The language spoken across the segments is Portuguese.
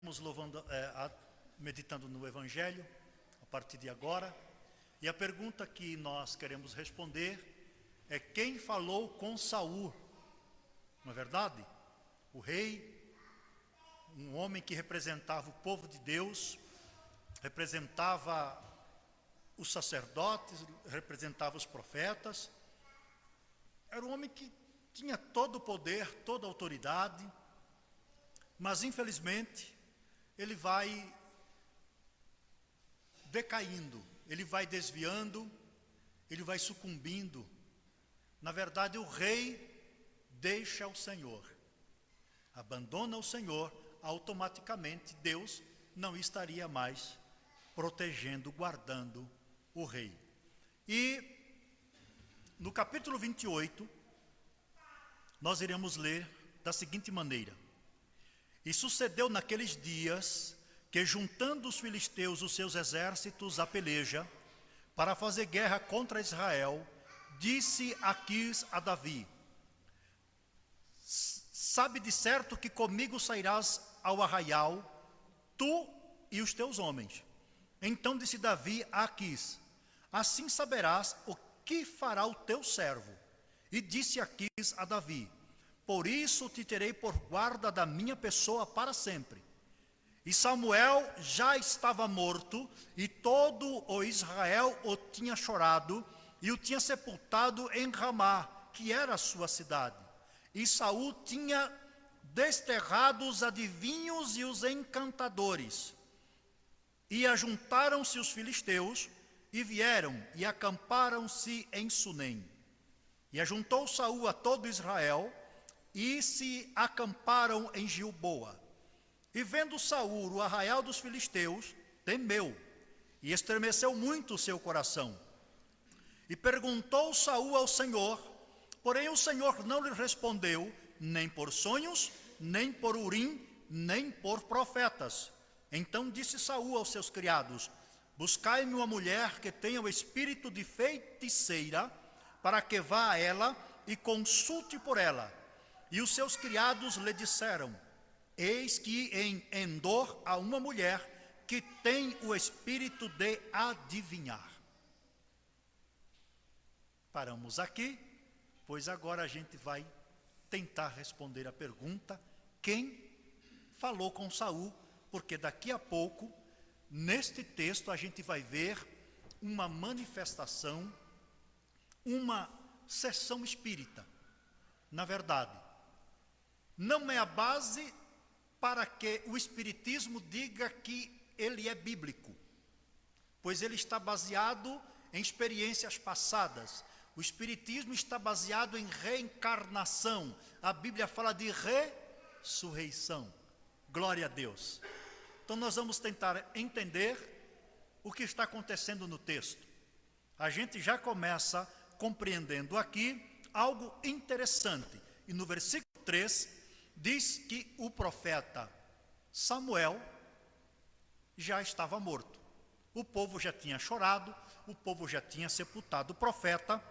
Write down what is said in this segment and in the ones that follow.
Estamos louvando, meditando no Evangelho, a partir de agora. E a pergunta que nós queremos responder é: quem falou com Saul? Não é verdade? O rei, um homem que representava o povo de Deus, representava os sacerdotes, representava os profetas. Era um homem que tinha todo o poder, toda a autoridade, mas infelizmente ele vai decaindo, ele vai desviando, ele vai sucumbindo. Na verdade, o rei deixa o Senhor, abandona o Senhor, automaticamente Deus não estaria mais protegendo, guardando o rei. E no capítulo 28, nós iremos ler da seguinte maneira: E sucedeu naqueles dias que, juntando os filisteus os seus exércitos à peleja, para fazer guerra contra Israel, disse Aquis a Davi: Sabe de certo que comigo sairás ao arraial, tu e os teus homens. Então disse Davi a Aquis: Assim saberás o que fará o teu servo. E disse Aquis a Davi: Por isso te terei por guarda da minha pessoa para sempre. E Samuel já estava morto, e todo o Israel o tinha chorado, e o tinha sepultado em Ramá, que era a sua cidade. E Saul tinha desterrado os adivinhos e os encantadores. E ajuntaram-se os filisteus, e vieram, e acamparam-se em Sunem. E ajuntou Saul a todo Israel, e se acamparam em Gilboa. E vendo Saul o arraial dos filisteus, temeu, e estremeceu muito o seu coração. E perguntou Saul ao Senhor, porém o Senhor não lhe respondeu, nem por sonhos, nem por Urim, nem por profetas. Então disse Saul aos seus criados: Buscai-me uma mulher que tenha o espírito de feiticeira, para que vá a ela e consulte por ela. E os seus criados lhe disseram: Eis que em Endor há uma mulher que tem o espírito de adivinhar. Paramos aqui, pois agora a gente vai tentar responder a pergunta: quem falou com Saul? Porque daqui a pouco, neste texto, a gente vai ver uma manifestação, uma sessão espírita. Na verdade, não é a base para que o espiritismo diga que ele é bíblico, pois ele está baseado em experiências passadas. O espiritismo está baseado em reencarnação. A Bíblia fala de ressurreição. Glória a Deus. Então nós vamos tentar entender o que está acontecendo no texto. A gente já começa compreendendo aqui algo interessante. E no versículo 3, diz que o profeta Samuel já estava morto. O povo já tinha chorado, o povo já tinha sepultado o profeta.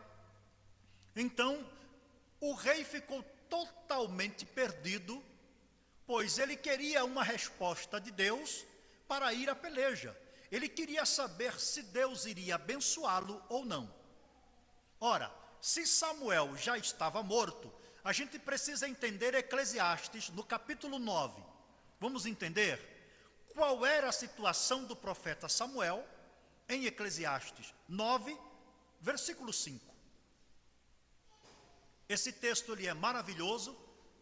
Então, o rei ficou totalmente perdido, pois ele queria uma resposta de Deus para ir à peleja. Ele queria saber se Deus iria abençoá-lo ou não. Ora, se Samuel já estava morto, a gente precisa entender Eclesiastes no capítulo 9. Vamos entender qual era a situação do profeta Samuel em Eclesiastes 9, versículo 5. Esse texto ele é maravilhoso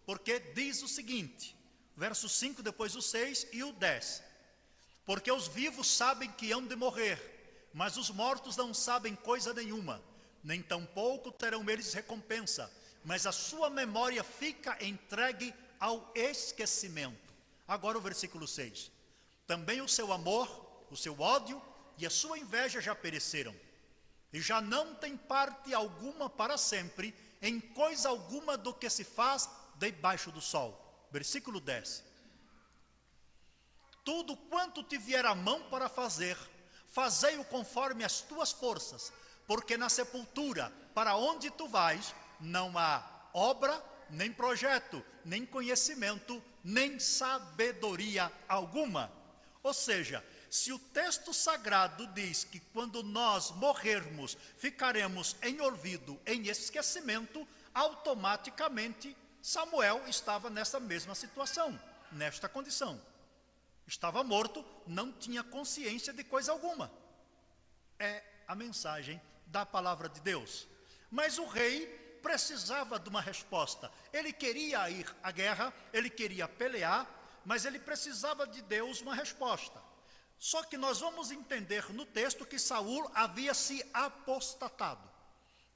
porque diz o seguinte, verso 5, depois o 6 e o 10. Porque os vivos sabem que hão de morrer, mas os mortos não sabem coisa nenhuma, nem tampouco terão eles recompensa, mas a sua memória fica entregue ao esquecimento. Agora o versículo 6. Também o seu amor, o seu ódio e a sua inveja já pereceram, e já não tem parte alguma para sempre em coisa alguma do que se faz debaixo do sol. Versículo 10. Tudo quanto te vier a mão para fazer, fazei-o conforme as tuas forças, porque na sepultura, para onde tu vais, não há obra, nem projeto, nem conhecimento nem sabedoria alguma. Ou seja, se o texto sagrado diz que quando nós morrermos, ficaremos em olvido, em esquecimento, automaticamente Samuel estava nessa mesma situação, nesta condição. Estava morto, não tinha consciência de coisa alguma. É a mensagem da palavra de Deus. Mas o rei precisava de uma resposta. Ele queria ir à guerra, ele queria pelear, mas ele precisava de Deus uma resposta. Só que nós vamos entender no texto que Saul havia se apostatado.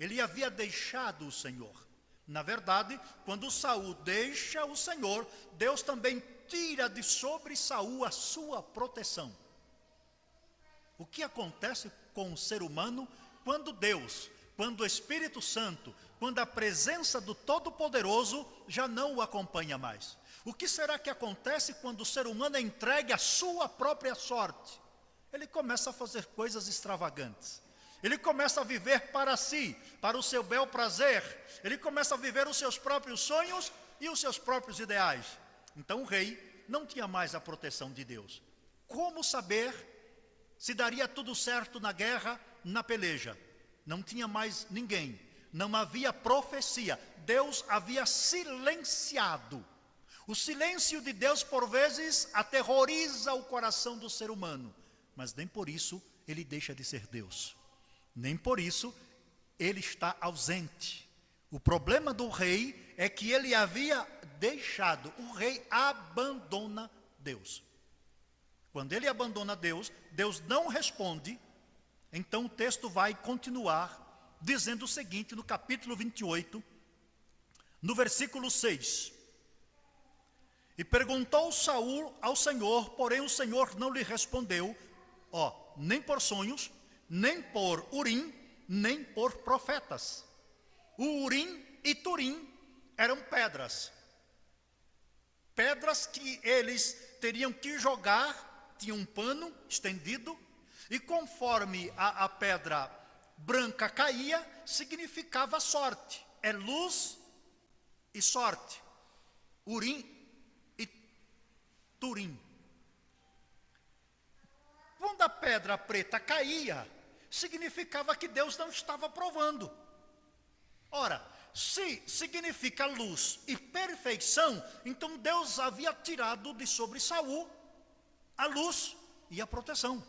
Ele havia deixado o Senhor. Na verdade, quando Saul deixa o Senhor, Deus também tira de sobre Saul a sua proteção. O que acontece com o ser humano quando Deus, quando o Espírito Santo, quando a presença do Todo-Poderoso já não o acompanha mais? O que será que acontece quando o ser humano é entregue à sua própria sorte? Ele começa a fazer coisas extravagantes. Ele começa a viver para si, para o seu bel prazer. Ele começa a viver os seus próprios sonhos e os seus próprios ideais. Então o rei não tinha mais a proteção de Deus. Como saber se daria tudo certo na guerra, na peleja? Não tinha mais ninguém. Não havia profecia. Deus havia silenciado. O silêncio de Deus, por vezes, aterroriza o coração do ser humano. Mas nem por isso ele deixa de ser Deus. Nem por isso ele está ausente. O problema do rei é que ele havia deixado. O rei abandona Deus. Quando ele abandona Deus, Deus não responde. Então o texto vai continuar dizendo o seguinte no capítulo 28, no versículo 6. E perguntou Saul ao Senhor, porém o Senhor não lhe respondeu, nem por sonhos, nem por Urim, nem por profetas. O Urim e Turim eram pedras. Pedras que eles teriam que jogar, tinha um pano estendido, e conforme a pedra branca caía, significava sorte. É luz e sorte. Urim e Turim. Quando a pedra preta caía, significava que Deus não estava aprovando. Ora, se significa luz e perfeição, então Deus havia tirado de sobre Saul a luz e a proteção.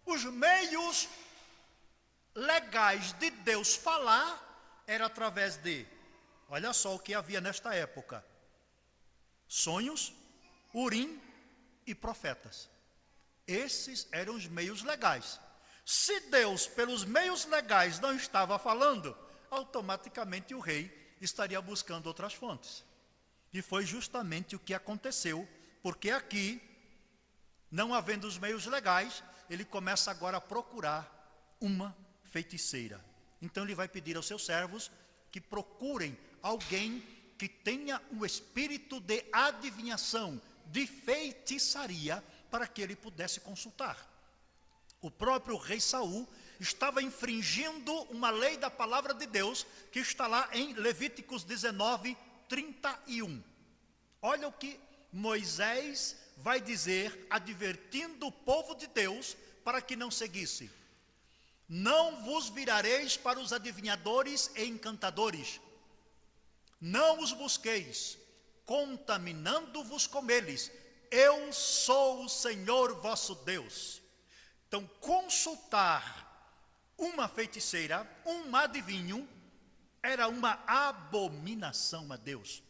Os meios legais de Deus falar era através de, olha só o que havia nesta época: sonhos, Urim e profetas. Esses eram os meios legais. Se Deus, pelos meios legais, não estava falando, automaticamente o rei estaria buscando outras fontes. E foi justamente o que aconteceu, porque aqui, não havendo os meios legais, ele começa agora a procurar uma feiticeira. Então ele vai pedir aos seus servos que procurem alguém que tenha o espírito de adivinhação, de feitiçaria, para que ele pudesse consultar. O próprio rei Saul estava infringindo uma lei da palavra de Deus, que está lá em Levíticos 19, 31. Olha o que Moisés vai dizer, advertindo o povo de Deus, para que não seguisse. Não vos virareis para os adivinhadores e encantadores. Não os busqueis, contaminando-vos com eles. Eu sou o Senhor vosso Deus. Então, consultar uma feiticeira, um adivinho, era uma abominação a Deus.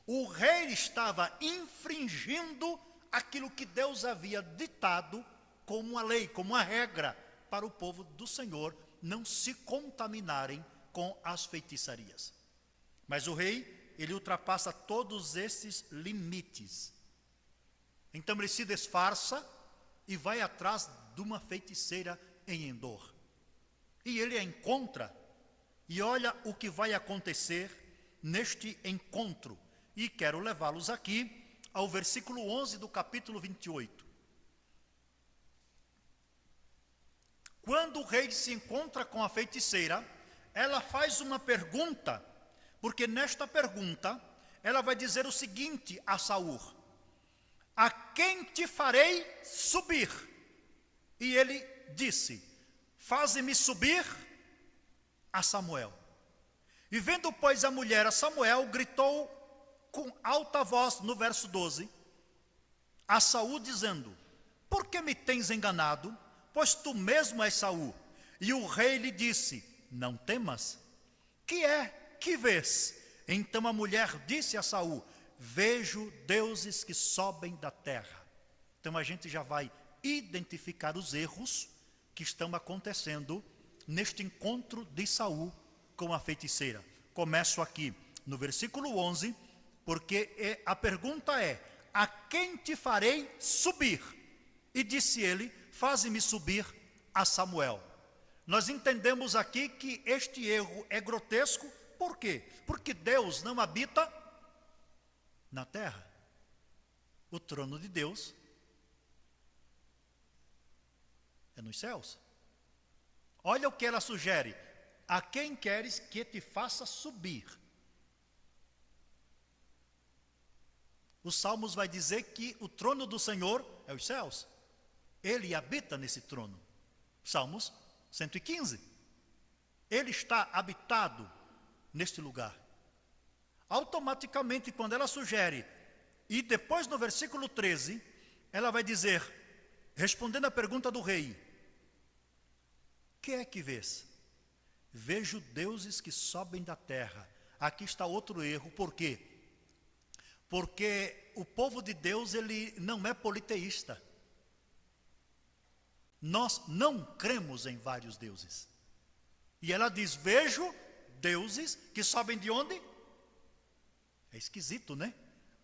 O rei estava infringindo aquilo que Deus havia ditado como uma lei, como uma regra, para o povo do Senhor não se contaminarem com as feitiçarias. Mas o rei, ele ultrapassa todos esses limites. Então ele se disfarça e vai atrás de uma feiticeira em Endor. E ele a encontra, e olha o que vai acontecer neste encontro. E quero levá-los aqui ao versículo 11 do capítulo 28. Quando o rei se encontra com a feiticeira, ela faz uma pergunta, porque nesta pergunta ela vai dizer o seguinte a Saul: a quem te farei subir? E ele disse, faze-me subir a Samuel. E vendo, pois, a mulher a Samuel, gritou com alta voz, no verso 12, a Saul, dizendo, por que me tens enganado? Pois tu mesmo és Saul. E o rei lhe disse, não temas, que é que vês? Então a mulher disse a Saul, vejo deuses que sobem da terra. Então a gente já vai identificar os erros que estão acontecendo neste encontro de Saul com a feiticeira. Começo aqui no versículo 11, porque a pergunta é, a quem te farei subir? E disse ele, faze-me subir a Samuel. Nós entendemos aqui que este erro é grotesco, por quê? Porque Deus não habita na terra. O trono de Deus é nos céus. Olha o que ela sugere. A quem queres que te faça subir? Os Salmos vai dizer que o trono do Senhor é os céus. Ele habita nesse trono. Salmos 115. Ele está habitado neste lugar. Automaticamente, quando ela sugere, e depois no versículo 13, ela vai dizer, respondendo à pergunta do rei, que é que vês? Vejo deuses que sobem da terra. Aqui está outro erro, por quê? Porque o povo de Deus, ele não é politeísta. Nós não cremos em vários deuses. E ela diz, vejo deuses que sobem de onde? É esquisito, né?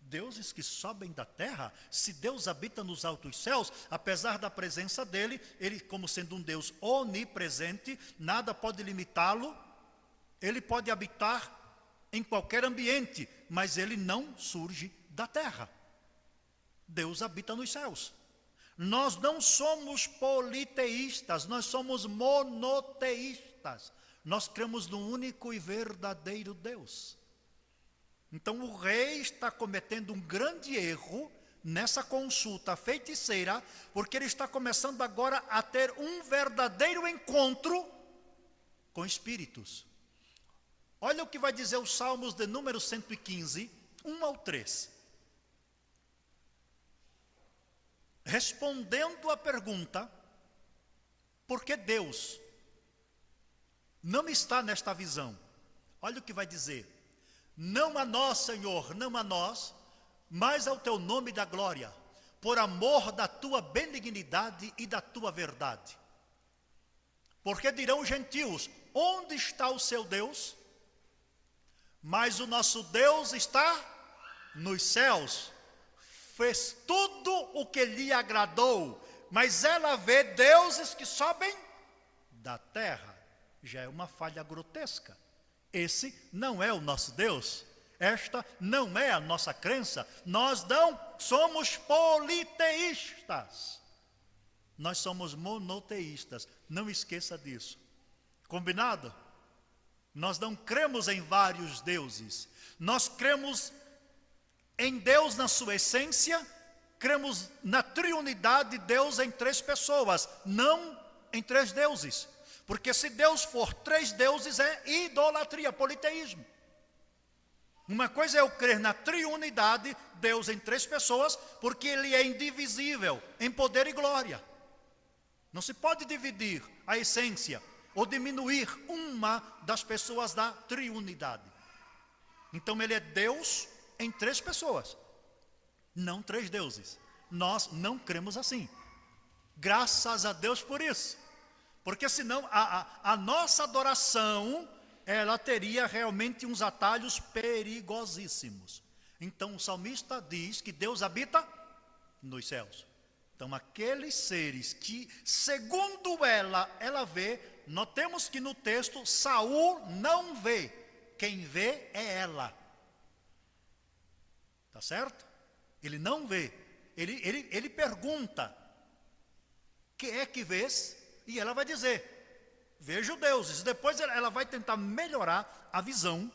Deuses que sobem da terra. Se Deus habita nos altos céus, apesar da presença dele, ele como sendo um Deus onipresente, nada pode limitá-lo. Ele pode habitar em qualquer ambiente, mas ele não surge da terra. Deus habita nos céus. Nós não somos politeístas, nós somos monoteístas. Nós cremos no único e verdadeiro Deus. Então o rei está cometendo um grande erro nessa consulta feiticeira, porque ele está começando agora a ter um verdadeiro encontro com espíritos. Olha o que vai dizer os Salmos de número 115, 1 ao 3. Respondendo à pergunta, por que Deus não está nesta visão? Olha o que vai dizer. Não a nós, Senhor, não a nós, mas ao teu nome da glória, por amor da tua benignidade e da tua verdade. Porque dirão os gentios, onde está o seu Deus? Mas o nosso Deus está nos céus. Fez tudo o que lhe agradou, mas ela vê deuses que sobem da terra. Já é uma falha grotesca. Esse não é o nosso Deus. Esta não é a nossa crença. Nós não somos politeístas. Nós somos monoteístas. Não esqueça disso. Combinado? Nós não cremos em vários deuses. Nós cremos em Deus na sua essência. Cremos na triunidade de Deus em três pessoas, não em três deuses. Porque se Deus for três deuses, é idolatria, politeísmo. Uma coisa é eu crer na triunidade, Deus em três pessoas, porque Ele é indivisível em poder e glória. Não se pode dividir a essência ou diminuir uma das pessoas da triunidade. Então Ele é Deus em três pessoas, não três deuses. Nós não cremos assim. Graças a Deus por isso. Porque senão a nossa adoração, ela teria realmente uns atalhos perigosíssimos. Então o salmista diz que Deus habita nos céus. Então aqueles seres que, segundo ela vê, notemos que no texto Saul não vê. Quem vê é ela. Tá certo? Ele não vê. Ele pergunta, que é que vês? E ela vai dizer, vejo deuses. Depois ela vai tentar melhorar a visão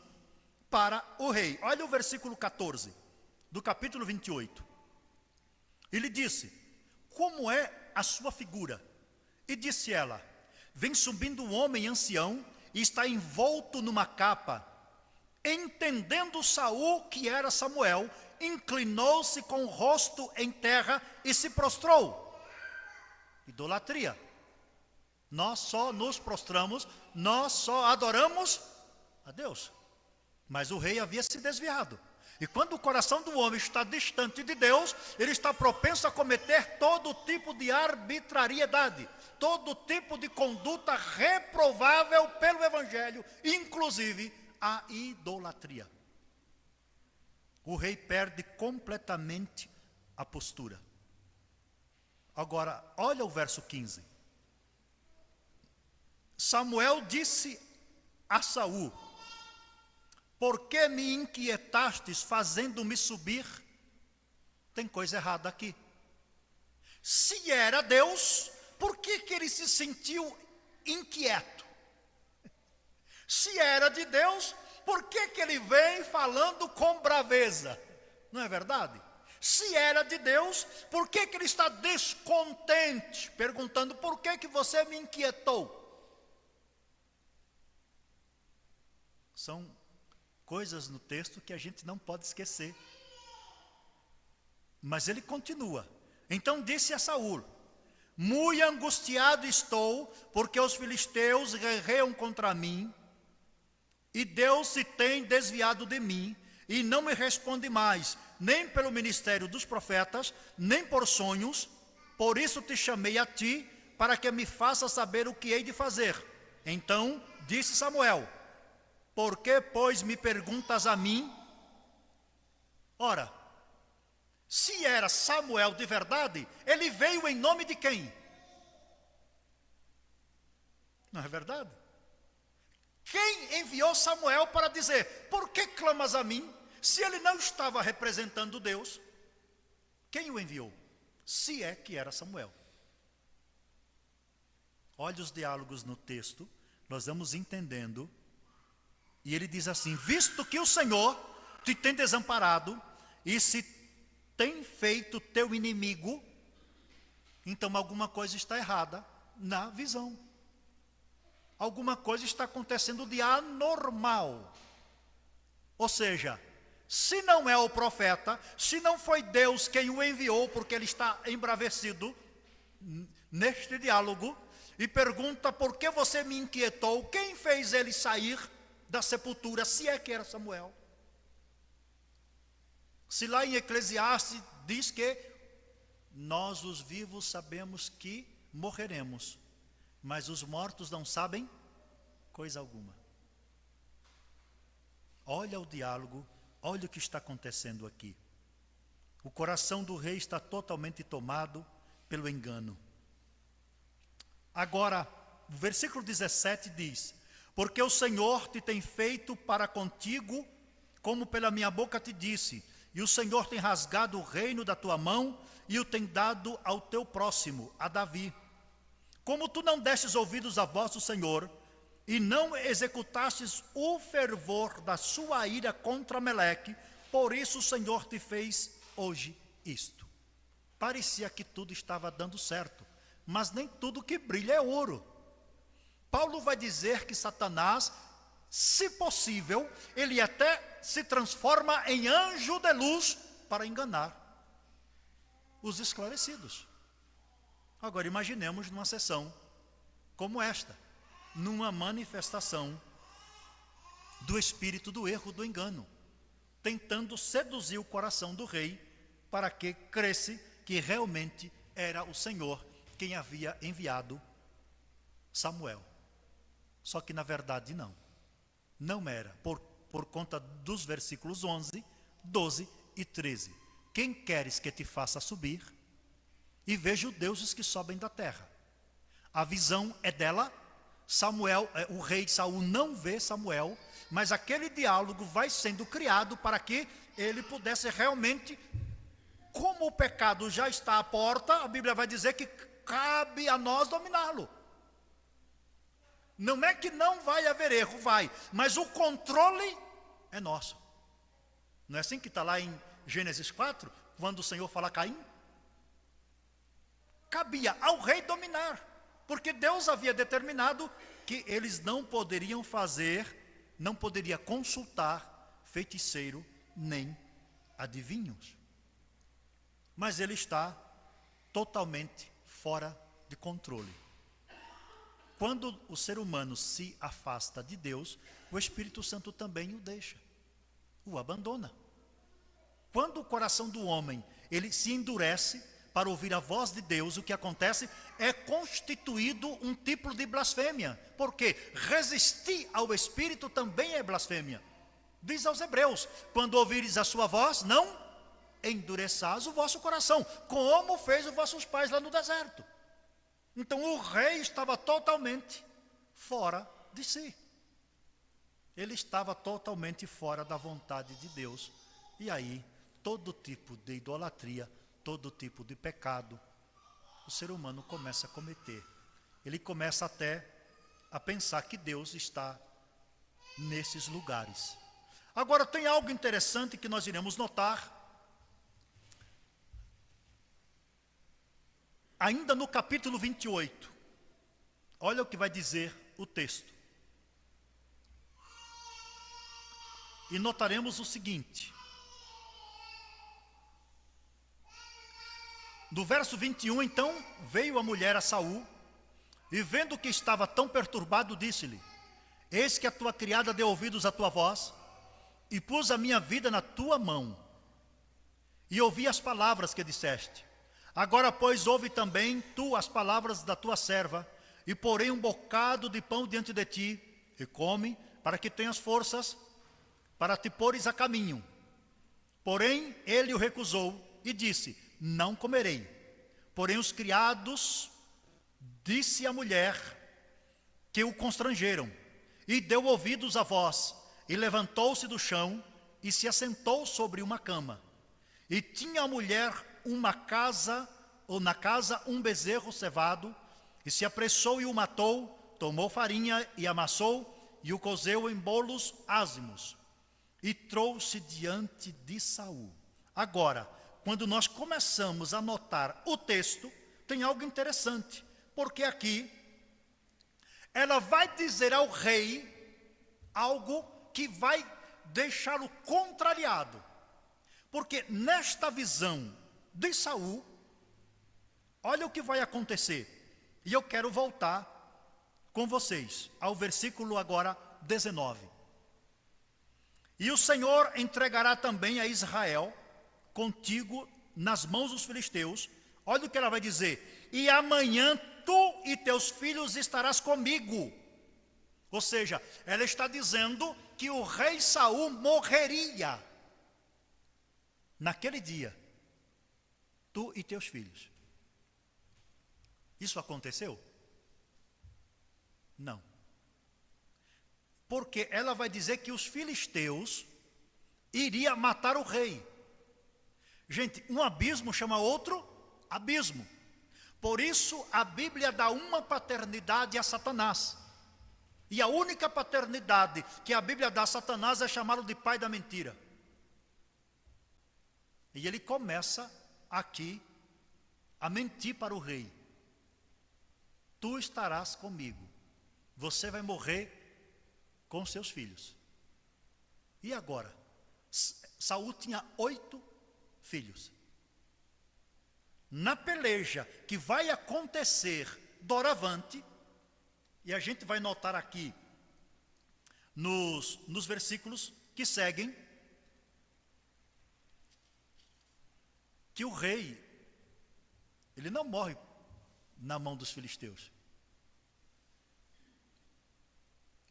para o rei. Olha o versículo 14 do capítulo 28. e lhe disse: como é a sua figura? E disse ela: vem subindo um homem ancião e está envolto numa capa. Entendendo Saul que era Samuel, inclinou-se com o rosto em terra e se prostrou. Idolatria. Nós só nos prostramos, nós só adoramos a Deus. Mas o rei havia se desviado. E quando o coração do homem está distante de Deus, ele está propenso a cometer todo tipo de arbitrariedade, todo tipo de conduta reprovável pelo Evangelho, inclusive a idolatria. O rei perde completamente a postura. Agora, olha o verso 15. Samuel disse a Saul: por que me inquietastes fazendo-me subir? Tem coisa errada aqui. Se era Deus, por que ele se sentiu inquieto? Se era de Deus, por que ele vem falando com braveza? Não é verdade? Se era de Deus, por que ele está descontente? Perguntando: por que você me inquietou? São coisas no texto que a gente não pode esquecer. Mas ele continua. Então disse a Saul: muito angustiado estou, porque os filisteus guerreiam contra mim, e Deus se tem desviado de mim, e não me responde mais, nem pelo ministério dos profetas, nem por sonhos. Por isso te chamei a ti, para que me faça saber o que hei de fazer. Então disse Samuel: por que, pois, me perguntas a mim? Ora, se era Samuel de verdade, ele veio em nome de quem? Não é verdade? Quem enviou Samuel para dizer: por que clamas a mim? Se ele não estava representando Deus, quem o enviou? Se é que era Samuel. Olha os diálogos no texto, nós vamos entendendo. E ele diz assim: visto que o Senhor te tem desamparado e se tem feito teu inimigo, então alguma coisa está errada na visão. Alguma coisa está acontecendo de anormal. Ou seja, se não é o profeta, se não foi Deus quem o enviou, porque ele está embravecido neste diálogo, e pergunta: por que você me inquietou? Quem fez ele sair da sepultura, se é que era Samuel? Se lá em Eclesiastes diz que nós os vivos sabemos que morreremos, mas os mortos não sabem coisa alguma. Olha o diálogo, olha o que está acontecendo aqui. O coração do rei está totalmente tomado pelo engano. Agora, o versículo 17 diz: porque o Senhor te tem feito para contigo, como pela minha boca te disse, e o Senhor tem rasgado o reino da tua mão, e o tem dado ao teu próximo, a Davi. Como tu não destes ouvidos à voz do Senhor, e não executastes o fervor da sua ira contra Meleque, por isso o Senhor te fez hoje isto. Parecia que tudo estava dando certo, mas nem tudo que brilha é ouro. Paulo vai dizer que Satanás, se possível, ele até se transforma em anjo de luz para enganar os esclarecidos. Agora imaginemos numa sessão como esta, numa manifestação do espírito do erro, do engano, tentando seduzir o coração do rei para que cresce que realmente era o Senhor quem havia enviado Samuel. Só que na verdade não era, por conta dos versículos 11, 12 e 13. Quem queres que te faça subir? E vejo deuses que sobem da terra. A visão é dela. Samuel, o rei Saul não vê Samuel, mas aquele diálogo vai sendo criado para que ele pudesse realmente, como o pecado já está à porta, a Bíblia vai dizer que cabe a nós dominá-lo. Não é que não vai haver erro, vai, mas o controle é nosso. Não é assim que está lá em Gênesis 4, quando o Senhor fala a Caim? cabia ao rei dominar, porque Deus havia determinado que eles não poderiam consultar feiticeiro nem adivinhos. Mas ele está totalmente fora de controle. Quando o ser humano se afasta de Deus, o Espírito Santo também o deixa, o abandona. Quando o coração do homem ele se endurece para ouvir a voz de Deus, o que acontece é constituído um tipo de blasfêmia, porque resistir ao Espírito também é blasfêmia. Diz aos Hebreus: quando ouvires a sua voz, não endureçais o vosso coração, como fez os vossos pais lá no deserto. Então o rei estava totalmente fora de si. Ele estava totalmente fora da vontade de Deus. E aí, todo tipo de idolatria, todo tipo de pecado, o ser humano começa a cometer. Ele começa até a pensar que Deus está nesses lugares. Agora, tem algo interessante que nós iremos notar. Ainda no capítulo 28, olha o que vai dizer o texto. E notaremos o seguinte. No verso 21, então, veio a mulher a Saul, e vendo que estava tão perturbado, disse-lhe: eis que a tua criada deu ouvidos à tua voz, e pus a minha vida na tua mão, e ouvi as palavras que disseste. Agora, pois, ouve também tu as palavras da tua serva, e porei um bocado de pão diante de ti, e come, para que tenhas forças, para te pôres a caminho. Porém, ele o recusou, e disse: não comerei. Porém, os criados, disse a mulher, que o constrangeram, e deu ouvidos à voz, e levantou-se do chão, e se assentou sobre uma cama. E tinha a mulher na casa um bezerro cevado, e se apressou e o matou, tomou farinha e amassou, e o cozeu em bolos ázimos, e trouxe diante de Saul. Agora, quando nós começamos a notar o texto, tem algo interessante, porque aqui ela vai dizer ao rei algo que vai deixá-lo contrariado. Porque nesta visão de Saul, olha o que vai acontecer. E eu quero voltar com vocês ao versículo agora 19. E o Senhor entregará também a Israel contigo nas mãos dos filisteus. Olha o que ela vai dizer: e amanhã tu e teus filhos estarás comigo. Ou seja, ela está dizendo que o rei Saul morreria naquele dia, tu e teus filhos. Isso aconteceu? Não. Porque ela vai dizer que os filisteus iriam matar o rei. Gente, um abismo chama outro abismo. Por isso a Bíblia dá uma paternidade a Satanás. E a única paternidade que a Bíblia dá a Satanás é chamá-lo de pai da mentira. E ele começa aqui a mentir para o rei. Tu estarás comigo. Você vai morrer com seus filhos. E agora? Saul tinha 8 filhos. Na peleja que vai acontecer doravante, e a gente vai notar aqui nos versículos que seguem, que o rei, ele não morre na mão dos filisteus.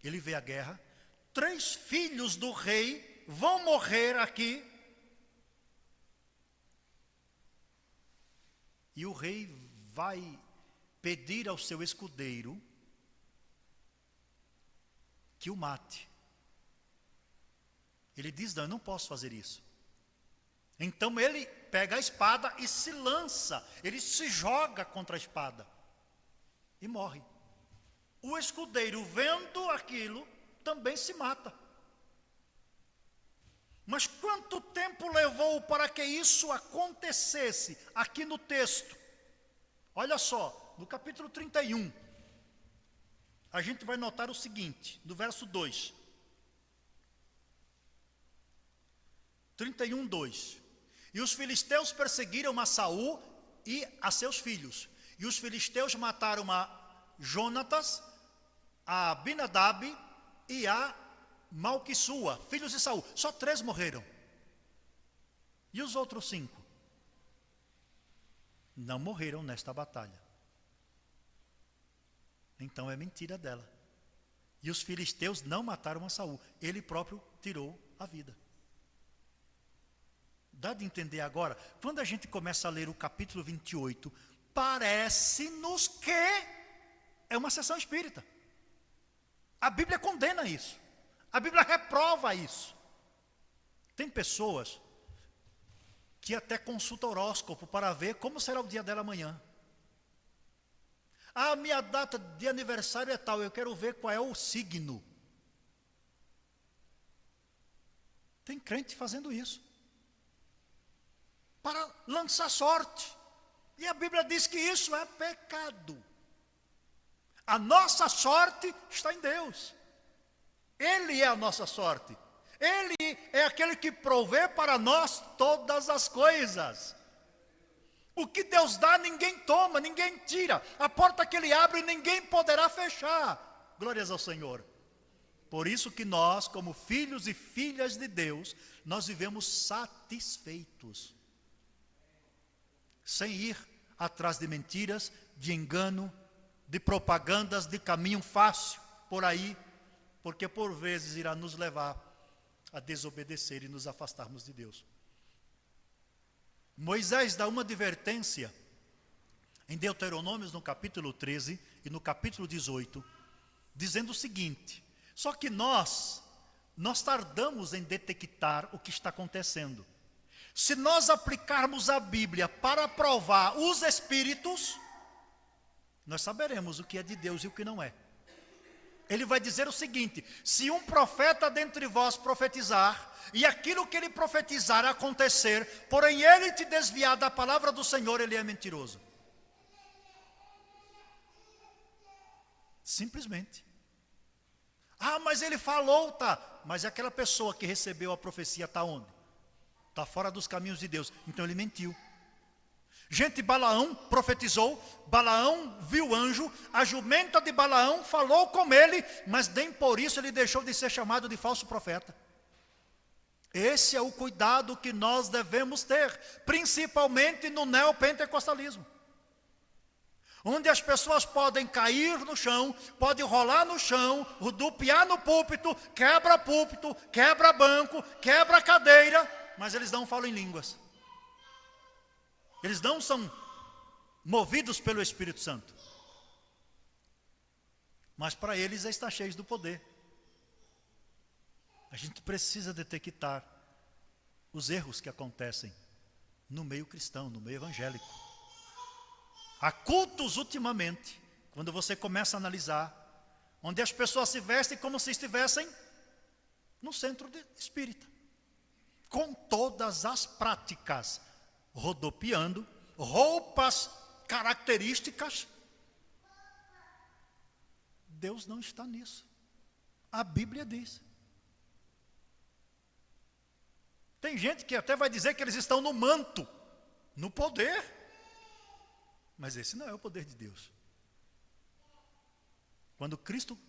Ele vê a guerra, 3 filhos do rei vão morrer aqui, e o rei vai pedir ao seu escudeiro que o mate. Ele diz: não, eu não posso fazer isso. Então ele pega a espada e se lança, ele se joga contra a espada e morre. O escudeiro, vendo aquilo, também se mata. Mas quanto tempo levou para que isso acontecesse aqui no texto? Olha só, no capítulo 31, a gente vai notar o seguinte, no verso 2. 31, 2. E os filisteus perseguiram a Saul e a seus filhos. E os filisteus mataram a Jonatas, a Abinadab e a Malquissua, filhos de Saul. Só 3 morreram. E os outros 5? Não morreram nesta batalha. Então é mentira dela. E os filisteus não mataram a Saul. Ele próprio tirou a vida. Dá de entender agora? Quando a gente começa a ler o capítulo 28, parece-nos que é uma sessão espírita. A Bíblia condena isso. A Bíblia reprova isso. Tem pessoas que até consultam horóscopo para ver como será o dia dela amanhã. Ah, minha data de aniversário é tal, eu quero ver qual é o signo. Tem crente fazendo isso. Para lançar sorte. E a Bíblia diz que isso é pecado. A nossa sorte está em Deus. Ele é a nossa sorte. Ele é aquele que provê para nós todas as coisas. O que Deus dá, ninguém toma, ninguém tira. A porta que Ele abre, ninguém poderá fechar. Glórias ao Senhor. Por isso que nós, como filhos e filhas de Deus, nós vivemos satisfeitos. Sem ir atrás de mentiras, de engano, de propagandas, de caminho fácil por aí, porque por vezes irá nos levar a desobedecer e nos afastarmos de Deus. Moisés dá uma advertência em Deuteronômios no capítulo 13 e no capítulo 18, dizendo o seguinte: só que nós tardamos em detectar o que está acontecendo. Se nós aplicarmos a Bíblia para provar os espíritos, nós saberemos o que é de Deus e o que não é. Ele vai dizer o seguinte: se um profeta dentre vós profetizar, e aquilo que ele profetizar acontecer, porém ele te desviar da palavra do Senhor, ele é mentiroso. Simplesmente. Ah, mas ele falou, tá. Mas aquela pessoa que recebeu a profecia está onde? Está fora dos caminhos de Deus. Então ele mentiu. Gente, Balaão profetizou, Balaão viu o anjo, a jumenta de Balaão falou com ele, mas nem por isso ele deixou de ser chamado de falso profeta. Esse é o cuidado que nós devemos ter, principalmente no neopentecostalismo, onde as pessoas podem cair no chão, podem rolar no chão, rodopiar no púlpito, quebra banco, quebra cadeira, mas eles não falam em línguas. Eles não são movidos pelo Espírito Santo. Mas para eles está cheio do poder. A gente precisa detectar os erros que acontecem no meio cristão, no meio evangélico. Há cultos ultimamente, quando você começa a analisar, onde as pessoas se vestem como se estivessem no centro espírita, com todas as práticas, rodopiando, roupas características. Deus não está nisso. A Bíblia diz. Tem gente que até vai dizer que eles estão no manto, no poder. Mas esse não é o poder de Deus. Quando Cristo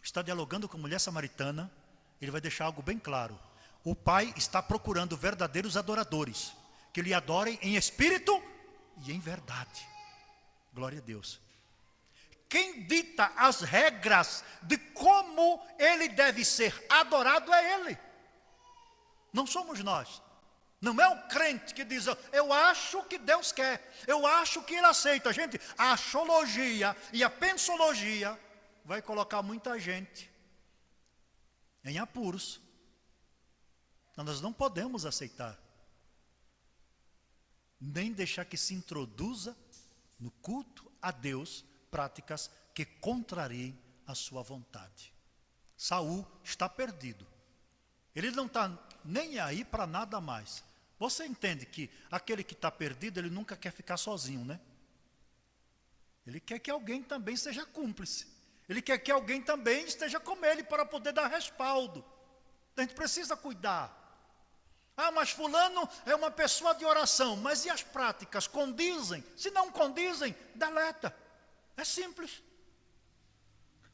está dialogando com a mulher samaritana, ele vai deixar algo bem claro. O Pai está procurando verdadeiros adoradores, que lhe adorem em espírito e em verdade. Glória a Deus. Quem dita as regras de como ele deve ser adorado é ele. Não somos nós. Não é o crente que diz: eu acho que Deus quer, eu acho que Ele aceita. Gente, a axologia e a pensologia vai colocar muita gente em apuros. Nós não podemos aceitar, nem deixar que se introduza no culto a Deus práticas que contrariem a sua vontade. Saul está perdido. Ele não está nem aí para nada mais. Você entende que aquele que está perdido, ele nunca quer ficar sozinho, né? Ele quer que alguém também seja cúmplice. Ele quer que alguém também esteja com ele para poder dar respaldo. A gente precisa cuidar. Ah, mas fulano é uma pessoa de oração. Mas e as práticas? Condizem? Se não condizem, deleta. É simples.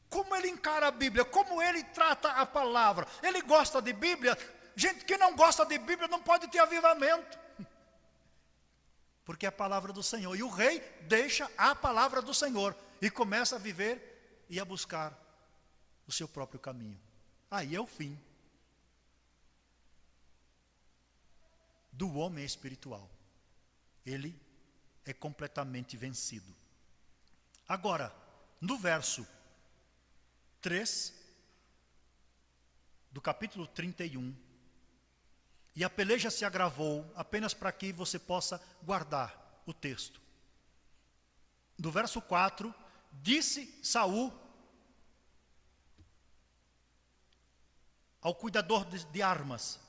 Como ele encara a Bíblia? Como ele trata a palavra? Ele gosta de Bíblia? Gente que não gosta de Bíblia não pode ter avivamento. Porque é a palavra do Senhor. E o rei deixa a palavra do Senhor e começa a viver e a buscar o seu próprio caminho. Aí é o fim do homem espiritual. Ele é completamente vencido. Agora, no verso 3 do capítulo 31, e a peleja se agravou, apenas para que você possa guardar o texto. Do verso 4, disse Saul ao cuidador de armas: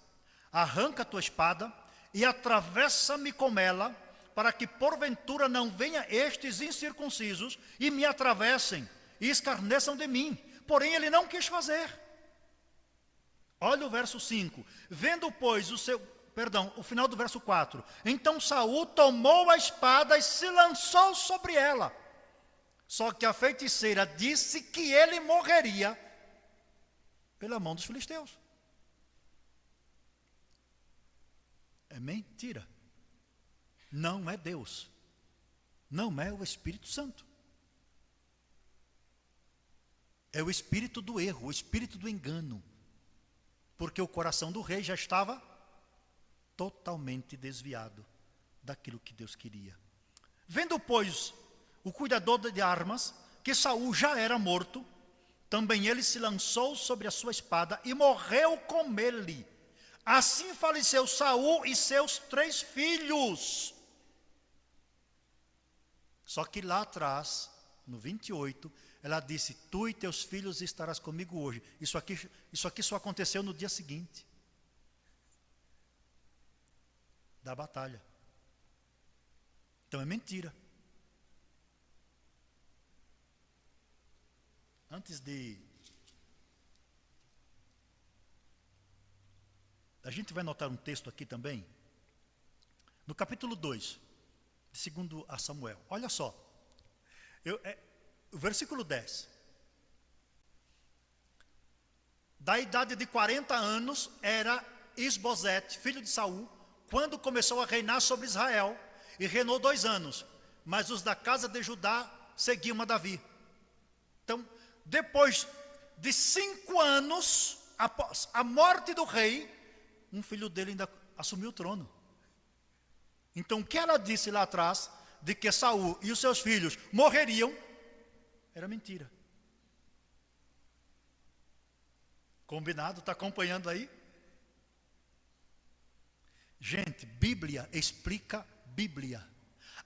arranca a tua espada e atravessa-me com ela, para que porventura não venha estes incircuncisos e me atravessem e escarneçam de mim. Porém ele não quis fazer. Olha o verso 5. Vendo, pois, o final do verso 4. Então Saul tomou a espada e se lançou sobre ela. Só que a feiticeira disse que ele morreria pela mão dos filisteus. É mentira. Não é Deus. Não é o Espírito Santo. É o espírito do erro, o espírito do engano. Porque o coração do rei já estava totalmente desviado daquilo que Deus queria. Vendo, pois, o cuidador de armas, que Saul já era morto, também ele se lançou sobre a sua espada e morreu com ele. Assim faleceu Saul e seus 3 filhos. Só que lá atrás, no 28, ela disse: tu e teus filhos estarás comigo hoje. Isso aqui só aconteceu no dia seguinte da batalha. Então é mentira. Antes de a gente vai notar um texto aqui também, no capítulo 2, de 2 a Samuel. Olha só, o versículo 10. Da idade de 40 anos era Isbosete, filho de Saul, quando começou a reinar sobre Israel, e reinou 2 anos. Mas os da casa de Judá seguiam a Davi. Então, depois de 5 anos, após a morte do rei, um filho dele ainda assumiu o trono. Então, o que ela disse lá atrás, de que Saul e os seus filhos morreriam, era mentira. Combinado? Está acompanhando aí? Gente, Bíblia explica Bíblia.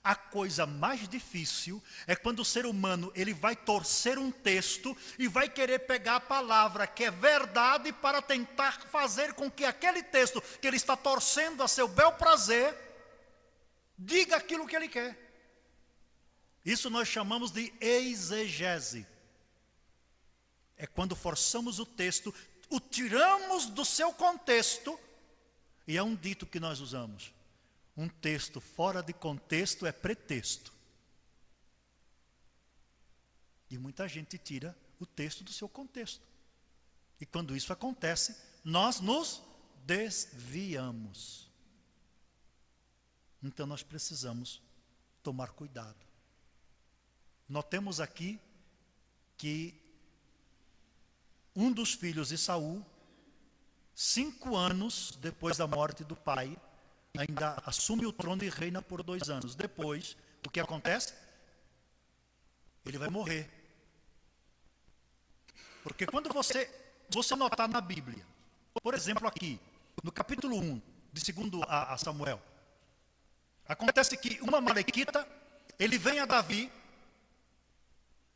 A coisa mais difícil é quando o ser humano ele vai torcer um texto e vai querer pegar a palavra que é verdade para tentar fazer com que aquele texto que ele está torcendo a seu bel prazer diga aquilo que ele quer. Isso nós chamamos de exegese. É quando forçamos o texto, o tiramos do seu contexto, e é um dito que nós usamos: um texto fora de contexto é pretexto. E muita gente tira o texto do seu contexto. E quando isso acontece, nós nos desviamos. Então nós precisamos tomar cuidado. Notemos aqui que um dos filhos de Saul, 5 anos depois da morte do pai, ainda assume o trono e reina por 2 anos. Depois, o que acontece? Ele vai morrer. Porque quando você notar na Bíblia, por exemplo aqui, no capítulo 1, de 2 a Samuel, acontece que uma malequita, ele vem a Davi,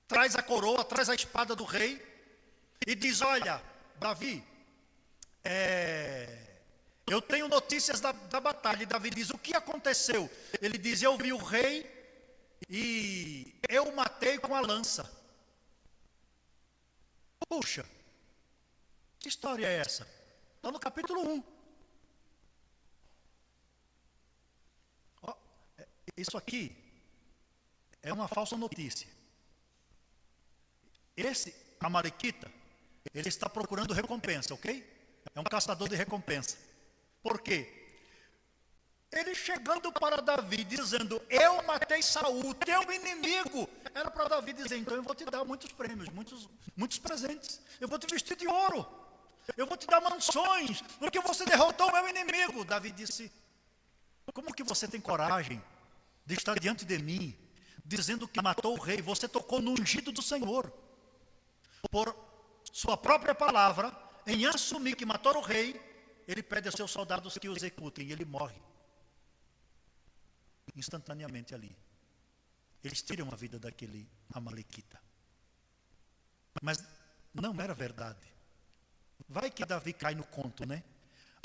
traz a coroa, traz a espada do rei, e diz: olha, Davi, eu tenho notícias da batalha. E Davi diz: o que aconteceu? Ele diz: eu vi o rei e eu matei com a lança. Puxa, que história é essa? Está no capítulo 1. Ó, isso aqui é uma falsa notícia. Esse amalequita, ele está procurando recompensa, ok? É um caçador de recompensa. Por quê? Ele chegando para Davi, dizendo: eu matei Saul, teu inimigo. Era para Davi dizer: então eu vou te dar muitos prêmios, muitos presentes. Eu vou te vestir de ouro. Eu vou te dar mansões, porque você derrotou o meu inimigo. Davi disse: como que você tem coragem de estar diante de mim, dizendo que matou o rei? Você tocou no ungido do Senhor. Por sua própria palavra, em assumir que matou o rei, ele pede a seus soldados que o executem, e ele morre instantaneamente ali. Eles tiram a vida daquele amalequita. Mas não era verdade. Vai que Davi cai no conto, né?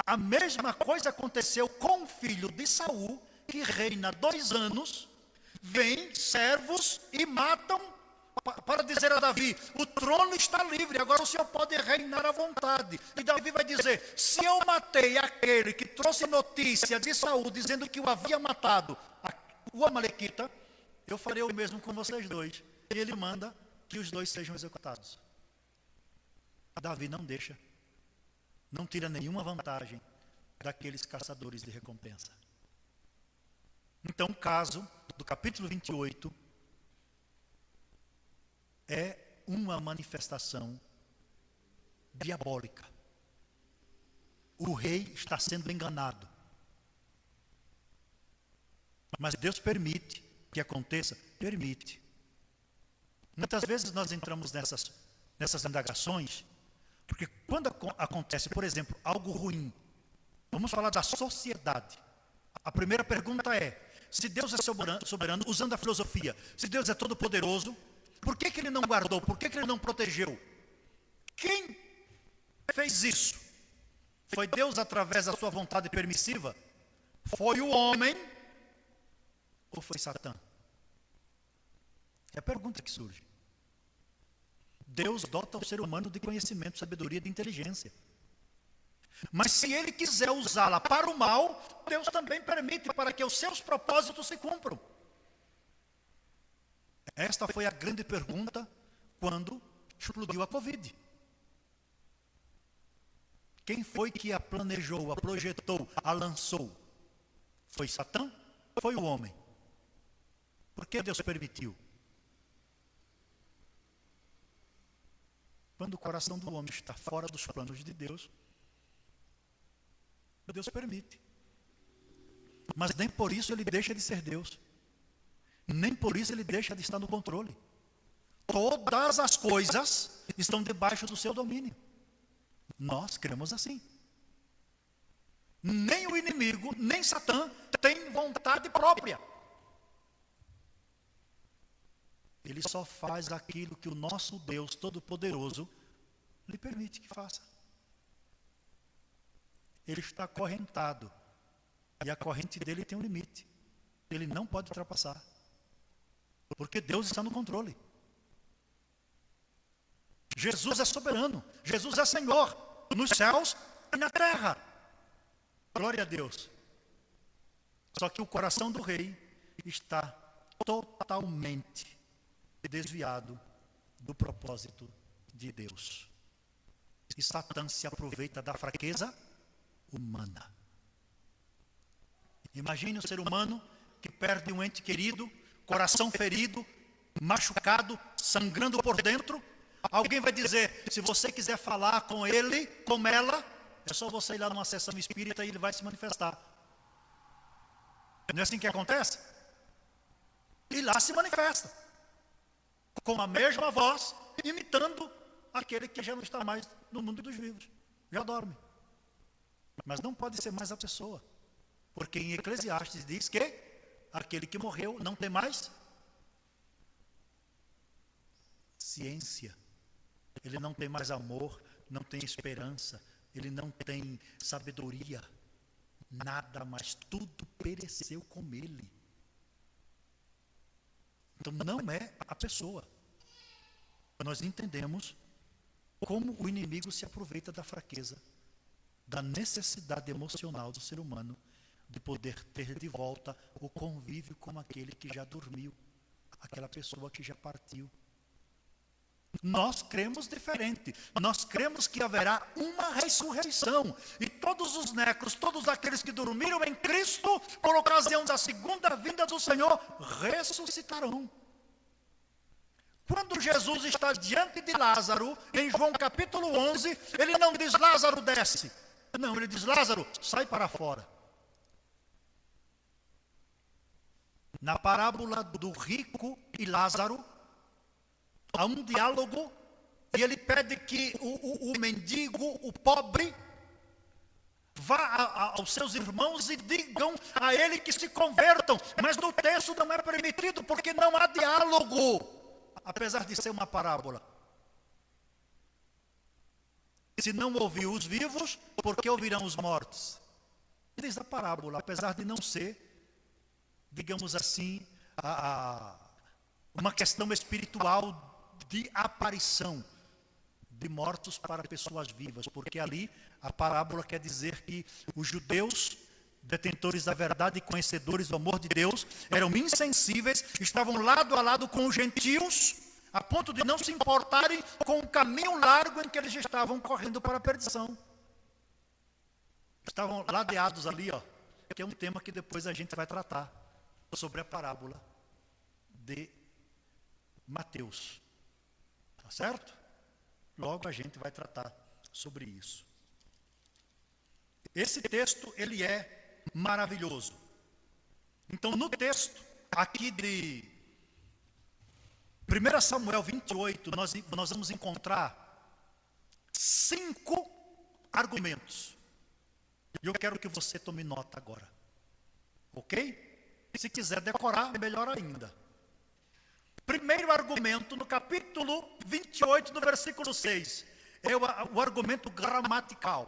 A mesma coisa aconteceu com o filho de Saul, que reina 2 anos. Vêm servos e matam, para dizer a Davi: o trono está livre, agora o senhor pode reinar à vontade. E Davi vai dizer: se eu matei aquele que trouxe notícia de Saul, dizendo que o havia matado, o amalequita, eu farei o mesmo com vocês dois. E ele manda que os dois sejam executados. Davi não deixa, não tira nenhuma vantagem daqueles caçadores de recompensa. Então o caso do capítulo 28 é uma manifestação diabólica. O rei está sendo enganado. Mas Deus permite que aconteça? Permite. Muitas vezes nós entramos nessas indagações, porque quando acontece, por exemplo, algo ruim, vamos falar da sociedade. A primeira pergunta é: se Deus é soberano, usando a filosofia, se Deus é todo poderoso, por que ele não guardou? Por que ele não protegeu? Quem fez isso? Foi Deus através da sua vontade permissiva? Foi o homem? Ou foi Satã? É a pergunta que surge. Deus dota o ser humano de conhecimento, sabedoria, de inteligência. Mas se ele quiser usá-la para o mal, Deus também permite, para que os seus propósitos se cumpram. Esta foi a grande pergunta quando explodiu a Covid. Quem foi que a planejou, a projetou, a lançou? Foi Satã? Foi o homem? Por que Deus permitiu? Quando o coração do homem está fora dos planos de Deus, Deus permite. Mas nem por isso ele deixa de ser Deus. Nem por isso ele deixa de estar no controle. Todas as coisas estão debaixo do seu domínio. Nós cremos assim. Nem o inimigo, nem Satã tem vontade própria. Ele só faz aquilo que o nosso Deus Todo-Poderoso lhe permite que faça. Ele está acorrentado. E a corrente dele tem um limite. Ele não pode ultrapassar. Porque Deus está no controle. Jesus é soberano. Jesus é Senhor. Nos céus e na terra. Glória a Deus. Só que o coração do rei está totalmente desviado do propósito de Deus. E Satã se aproveita da fraqueza humana. Imagine o ser humano que perde um ente querido, coração ferido, machucado, sangrando por dentro. Alguém vai dizer: se você quiser falar com ele, com ela, é só você ir lá numa sessão espírita e ele vai se manifestar. Não é assim que acontece? E lá se manifesta. Com a mesma voz, imitando aquele que já não está mais no mundo dos vivos. Já dorme. Mas não pode ser mais a pessoa. Porque em Eclesiastes diz que aquele que morreu não tem mais ciência. Ele não tem mais amor, não tem esperança, ele não tem sabedoria. Nada mais, tudo pereceu com ele. Então não é a pessoa. Nós entendemos como o inimigo se aproveita da fraqueza, da necessidade emocional do ser humano de poder ter de volta o convívio com aquele que já dormiu, aquela pessoa que já partiu. Nós cremos diferente. Nós cremos que haverá uma ressurreição. E todos os necros, todos aqueles que dormiram em Cristo, por ocasião da segunda vinda do Senhor, ressuscitarão. Quando Jesus está diante de Lázaro, em João capítulo 11, ele não diz: Lázaro, desce. Não, ele diz: Lázaro, sai para fora. Na parábola do rico e Lázaro, há um diálogo, e ele pede que o mendigo, o pobre, vá aos seus irmãos e digam a ele que se convertam. Mas no texto não é permitido, porque não há diálogo, apesar de ser uma parábola. Se não ouviu os vivos, por que ouvirão os mortos? Diz a parábola, apesar de não ser, digamos assim, uma questão espiritual de aparição de mortos para pessoas vivas, porque ali a parábola quer dizer que os judeus, detentores da verdade e conhecedores do amor de Deus, eram insensíveis, estavam lado a lado com os gentios, a ponto de não se importarem com o caminho largo em que eles estavam correndo para a perdição. Estavam ladeados ali, que é um tema que depois a gente vai tratar, sobre a parábola de Mateus. Tá certo? Logo a gente vai tratar sobre isso. Esse texto, ele é maravilhoso. Então, no texto aqui de 1 Samuel 28, nós vamos encontrar 5 argumentos. E eu quero que você tome nota agora. Ok? Se quiser decorar, melhor ainda. Primeiro argumento, no capítulo 28, no versículo 6, é o argumento gramatical.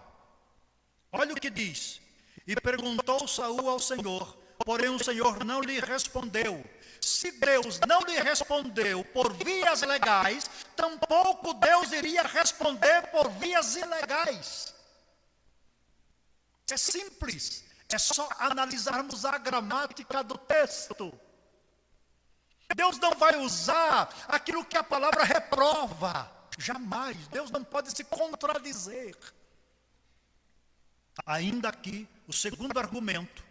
Olha o que diz: e perguntou Saul ao Senhor, porém o Senhor não lhe respondeu. Se Deus não lhe respondeu por vias legais, tampouco Deus iria responder por vias ilegais. É simples, é só analisarmos a gramática do texto. Deus não vai usar aquilo que a palavra reprova, jamais. Deus não pode se contradizer. Ainda aqui, o segundo argumento,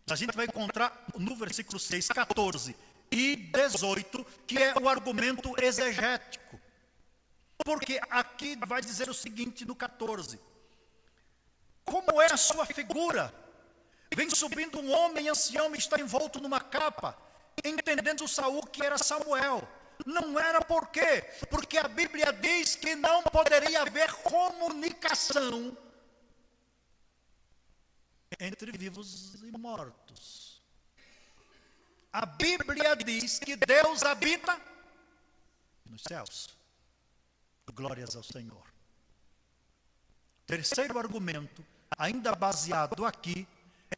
a gente vai encontrar no versículo 6, 14 e 18, que é o argumento exegético. Porque aqui vai dizer o seguinte no 14: como é a sua figura? Vem subindo um homem ancião e está envolto numa capa. Entendendo Saul que era Samuel. Não era por quê? Porque a Bíblia diz que não poderia haver comunicação entre vivos e mortos. A Bíblia diz que Deus habita nos céus. Glórias ao Senhor. Terceiro argumento, ainda baseado aqui,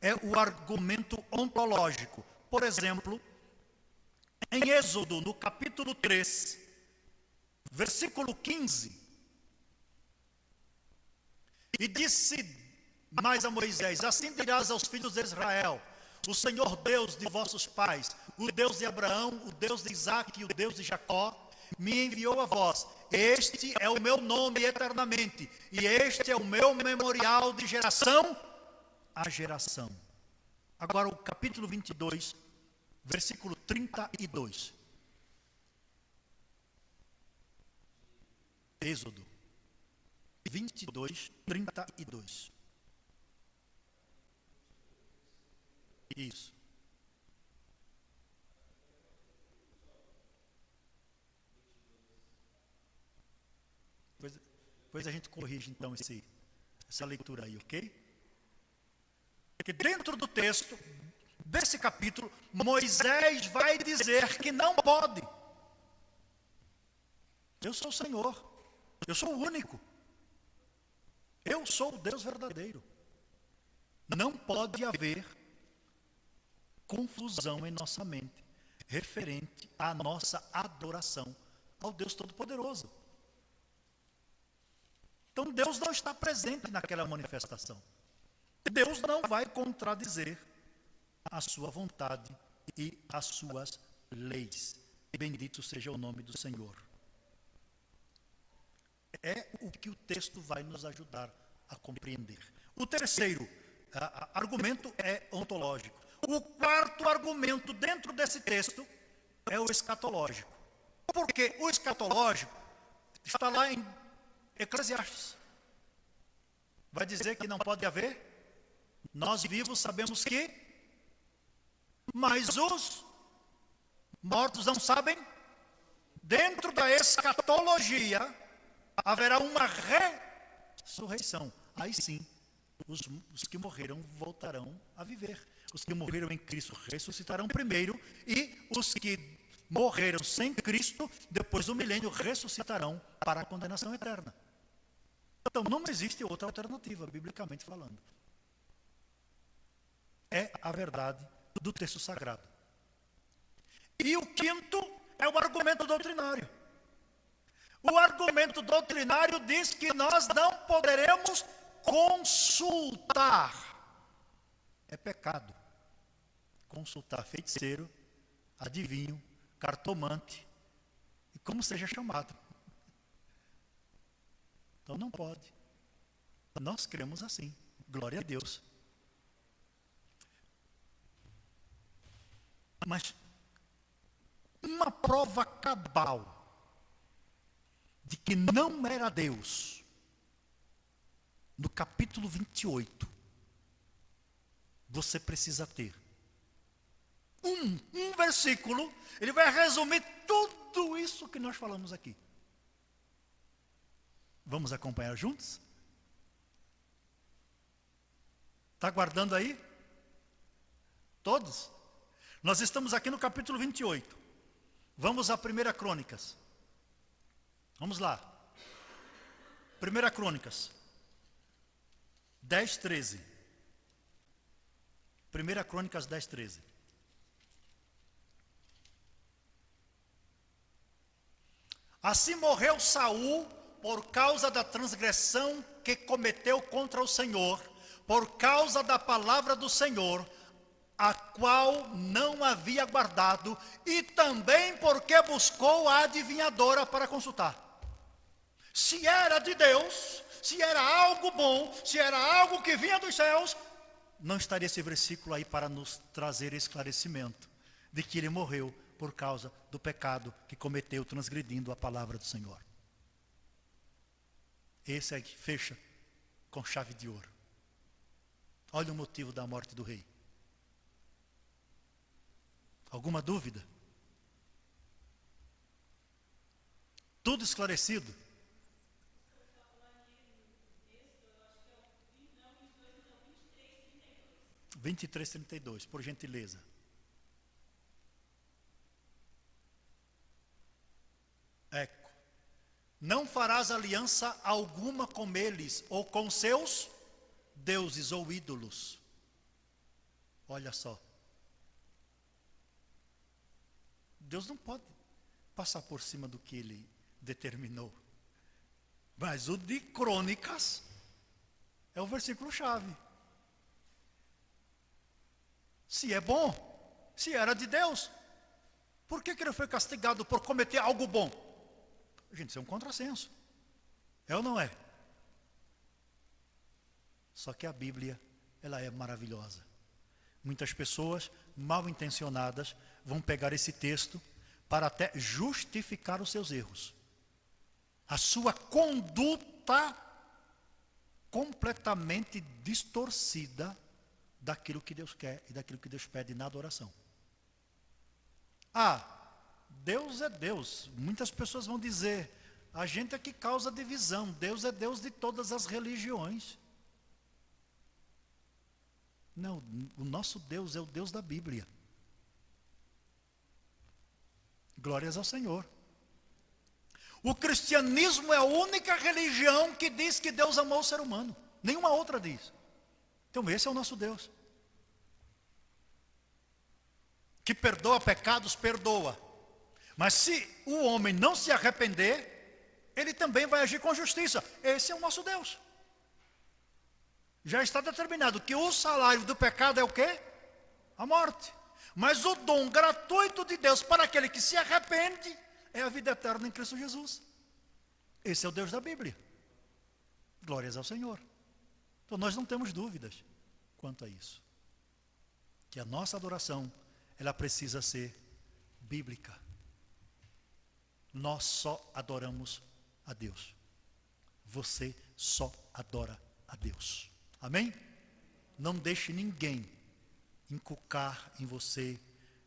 é o argumento ontológico. Por exemplo, em Êxodo, no capítulo 3, versículo 15, e disse mais a Moisés: assim dirás aos filhos de Israel: o Senhor Deus de vossos pais, o Deus de Abraão, o Deus de Isaque e o Deus de Jacó, me enviou a vós. Este é o meu nome eternamente, e este é o meu memorial de geração a geração. Agora o capítulo 22, versículo 32. Êxodo 22, 32. Isso. Depois a gente corrige então essa leitura aí, ok? Porque dentro do texto desse capítulo, Moisés vai dizer que não pode. Eu sou o Senhor, eu sou o único, eu sou o Deus verdadeiro. Não pode haver confusão em nossa mente referente à nossa adoração ao Deus Todo-Poderoso. Então Deus não está presente naquela manifestação. Deus não vai contradizer a sua vontade e as suas leis. Bendito seja o nome do Senhor. É o que o texto vai nos ajudar a compreender. O terceiro argumento é ontológico. O quarto argumento dentro desse texto é o escatológico. Porque o escatológico está lá em Eclesiastes. Vai dizer que não pode haver. Nós vivos sabemos que, mas os mortos não sabem. Dentro da escatologia haverá uma ressurreição. Aí sim, os que morreram voltarão a viver. Os que morreram em Cristo ressuscitarão primeiro, e os que morreram sem Cristo, depois do milênio, ressuscitarão para a condenação eterna. Então, não existe outra alternativa, biblicamente falando. É a verdade do texto sagrado. E o quinto é o argumento doutrinário. O argumento doutrinário diz que nós não poderemos consultar. É pecado consultar feiticeiro, adivinho, cartomante, e como seja chamado. Então não pode. Nós cremos assim. Glória a Deus. Mas uma prova cabal de que não era Deus, no capítulo 28, você precisa ter um versículo. Ele vai resumir tudo isso que nós falamos aqui. Vamos acompanhar juntos? Está guardando aí? Todos? Nós estamos aqui no capítulo 28. Vamos a 1 Crônicas. Vamos lá. 1 Crônicas 10, 13. 1 Crônicas 10, 13. Assim morreu Saul por causa da transgressão que cometeu contra o Senhor, por causa da palavra do Senhor, a qual não havia guardado, e também porque buscou a adivinhadora para consultar. Se era de Deus, se era algo bom, se era algo que vinha dos céus, não estaria esse versículo aí para nos trazer esclarecimento de que ele morreu por causa do pecado que cometeu transgredindo a palavra do Senhor. Esse aqui fecha com chave de ouro. Olha o motivo da morte do rei. Alguma dúvida? Tudo esclarecido? 23:32, por gentileza. Eco. Não farás aliança alguma com eles, ou com seus deuses ou ídolos. Olha só. Deus não pode passar por cima do que ele determinou. Mas o de Crônicas é o versículo-chave. Se é bom, se era de Deus, por que ele foi castigado por cometer algo bom? Gente, isso é um contrassenso. É ou não é? Só que a Bíblia, ela é maravilhosa. Muitas pessoas mal intencionadas vão pegar esse texto para até justificar os seus erros. A sua conduta completamente distorcida daquilo que Deus quer e daquilo que Deus pede na adoração. Deus é Deus. Muitas pessoas vão dizer, a gente é que causa divisão. Deus é Deus de todas as religiões. Não, o nosso Deus é o Deus da Bíblia. Glórias ao Senhor. O cristianismo é a única religião que diz que Deus amou o ser humano. Nenhuma outra diz. Então esse é o nosso Deus. que perdoa pecados, perdoa. Mas se o homem não se arrepender, ele também vai agir com justiça. Esse é o nosso Deus. Já está determinado que o salário do pecado é o quê? A morte. Mas o dom gratuito de Deus para aquele que se arrepende é a vida eterna em Cristo Jesus. Esse é o Deus da Bíblia. Glórias ao Senhor. Então nós não temos dúvidas quanto a isso. Que a nossa adoração, ela precisa ser bíblica. Nós só adoramos a Deus. Você só adora a Deus. Amém? Não deixe ninguém inculcar em você,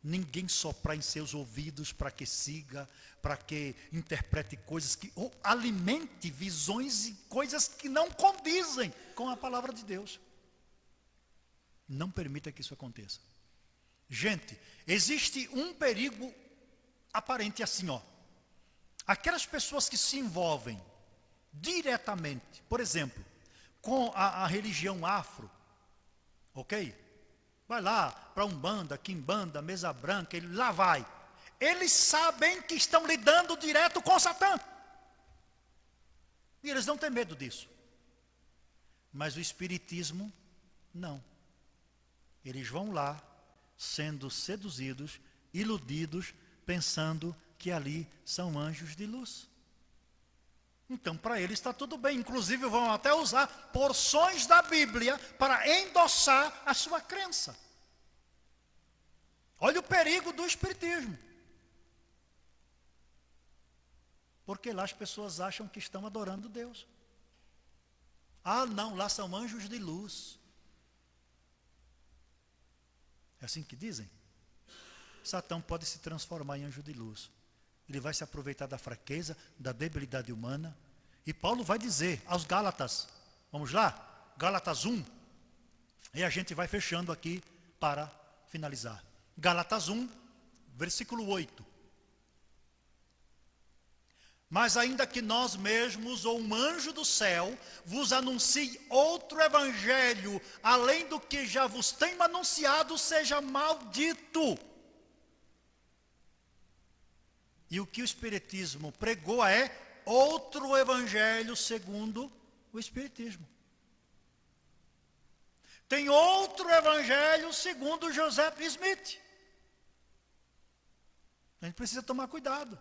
ninguém soprar em seus ouvidos para que siga, para que interprete coisas que, ou alimente visões e coisas que não condizem com a palavra de Deus. Não permita que isso aconteça. Gente, existe um perigo aparente assim, ó. Aquelas pessoas que se envolvem diretamente, por exemplo, com a religião afro, ok? Vai lá para Umbanda, Quimbanda, Mesa Branca, ele lá vai. Eles sabem que estão lidando direto com Satã. E eles não têm medo disso. Mas o Espiritismo, não. Eles vão lá, sendo seduzidos, iludidos, pensando que ali são anjos de luz. Então, para eles está tudo bem. Inclusive, vão até usar porções da Bíblia para endossar a sua crença. Olha o perigo do Espiritismo. Porque lá as pessoas acham que estão adorando Deus. Ah, não, lá são anjos de luz. É assim que dizem? Satã pode se transformar em anjo de luz. Ele vai se aproveitar da fraqueza, da debilidade humana. E Paulo vai dizer aos Gálatas, vamos lá? Gálatas 1. E a gente vai fechando aqui para finalizar. Gálatas 1, versículo 8. Mas ainda que nós mesmos, ou um anjo do céu, vos anuncie outro evangelho, além do que já vos tenho anunciado, seja maldito. E o que o Espiritismo pregou é outro evangelho segundo o Espiritismo. Tem outro evangelho segundo Joseph Smith. A gente precisa tomar cuidado.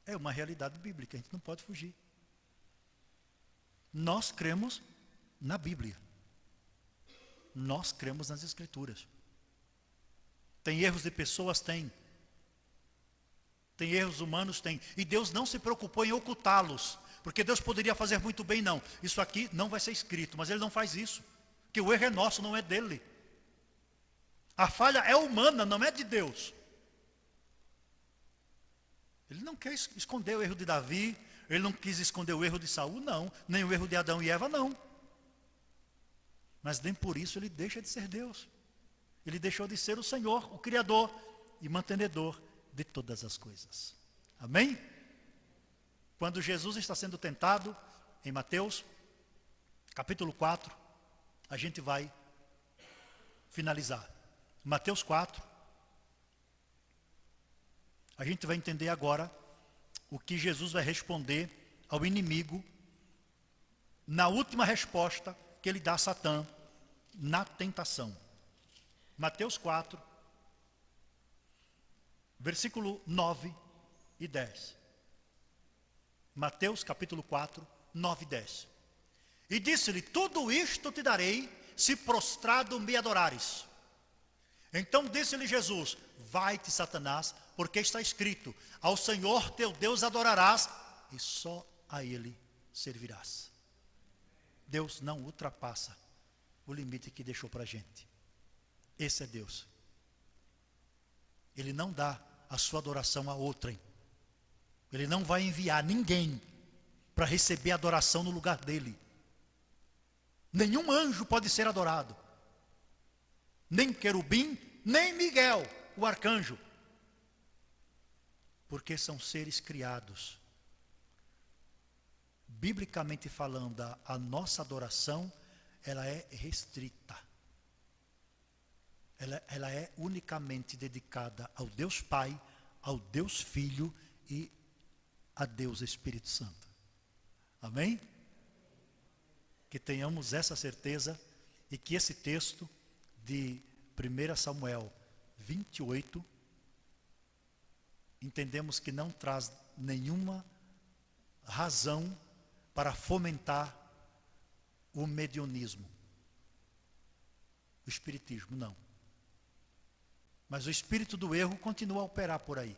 É uma realidade bíblica, a gente não pode fugir. Nós cremos na Bíblia. Nós cremos nas Escrituras. Tem erros de pessoas? Tem. Tem erros humanos? Tem. E Deus não se preocupou em ocultá-los. Porque Deus poderia fazer muito bem, não. Isso aqui não vai ser escrito, mas Ele não faz isso. Porque o erro é nosso, não é dele. A falha é humana, não é de Deus. Ele não quer esconder o erro de Davi, Ele não quis esconder o erro de Saul, não. Nem o erro de Adão e Eva, não. Mas nem por isso Ele deixa de ser Deus. Ele deixou de ser o Senhor, o Criador e mantenedor de todas as coisas. Amém? Quando Jesus está sendo tentado, em Mateus, capítulo 4, a gente vai finalizar. Mateus 4, a gente vai entender agora o que Jesus vai responder ao inimigo na última resposta que ele dá a Satã na tentação. Mateus 4, versículo 9 e 10. Mateus capítulo 4, 9 e 10. E disse-lhe: tudo isto te darei, se prostrado me adorares. Então disse-lhe Jesus: vai-te, Satanás, porque está escrito: ao Senhor teu Deus adorarás, e só a Ele servirás. Deus não ultrapassa o limite que deixou para a gente. Esse é Deus. Ele não dá a sua adoração a outrem. Ele não vai enviar ninguém para receber adoração no lugar dele. Nenhum anjo pode ser adorado. Nem querubim, nem Miguel, o arcanjo. Porque são seres criados. Biblicamente falando, a nossa adoração, ela é restrita. ela é unicamente dedicada ao Deus Pai, ao Deus Filho e a Deus Espírito Santo. Amém? Que tenhamos essa certeza e que esse texto de 1 Samuel 28, entendemos que não traz nenhuma razão para fomentar o mediunismo, o espiritismo, não. Mas o espírito do erro continua a operar por aí.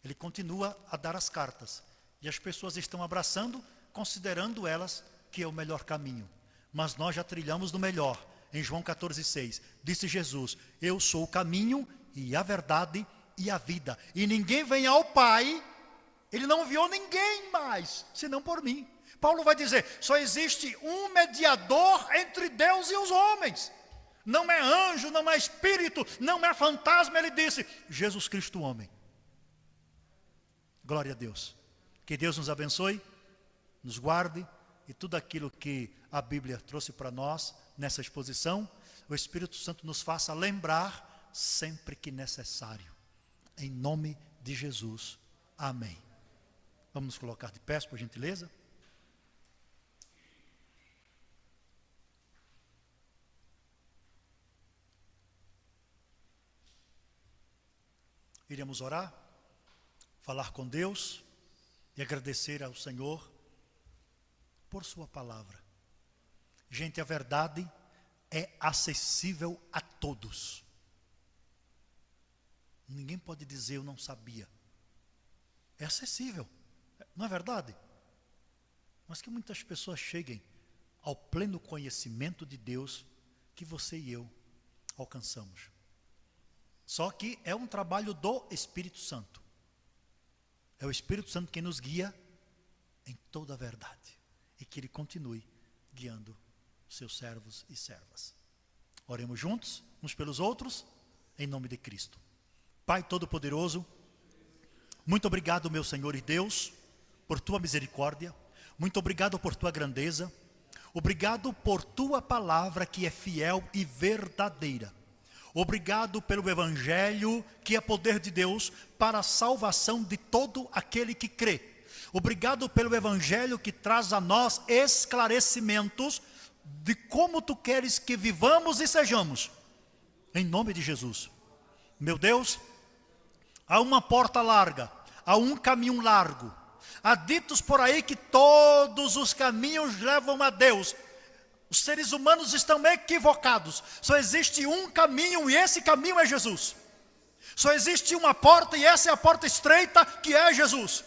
Ele continua a dar as cartas. E as pessoas estão abraçando, considerando elas que é o melhor caminho. Mas nós já trilhamos no melhor. Em João 14,6, disse Jesus: eu sou o caminho e a verdade e a vida. E ninguém vem ao Pai, ele não enviou ninguém mais, senão por mim. Paulo vai dizer, só existe um mediador entre Deus e os homens. Não é anjo, não é espírito, não é fantasma, ele disse, Jesus Cristo homem. Glória a Deus. Que Deus nos abençoe, nos guarde, e tudo aquilo que a Bíblia trouxe para nós, nessa exposição, o Espírito Santo nos faça lembrar sempre que necessário. Em nome de Jesus. Amém. Vamos nos colocar de pé, por gentileza. Iremos orar, falar com Deus e agradecer ao Senhor por sua palavra. Gente, a verdade é acessível a todos. Ninguém pode dizer eu não sabia. É acessível, não é verdade? Mas que muitas pessoas cheguem ao pleno conhecimento de Deus que você e eu alcançamos. Só que é um trabalho do Espírito Santo. É o Espírito Santo quem nos guia em toda a verdade. E que Ele continue guiando seus servos e servas. Oremos juntos, uns pelos outros, em nome de Cristo. Pai Todo-Poderoso, muito obrigado, meu Senhor e Deus, por Tua misericórdia. Muito obrigado por Tua grandeza. Obrigado por Tua palavra que é fiel e verdadeira. Obrigado pelo Evangelho, que é poder de Deus para a salvação de todo aquele que crê. Obrigado pelo Evangelho que traz a nós esclarecimentos de como Tu queres que vivamos e sejamos. Em nome de Jesus. Meu Deus, há uma porta larga, há um caminho largo. Há ditos por aí que todos os caminhos levam a Deus. Os seres humanos estão equivocados. Só existe um caminho e esse caminho é Jesus. Só existe uma porta e essa é a porta estreita que é Jesus.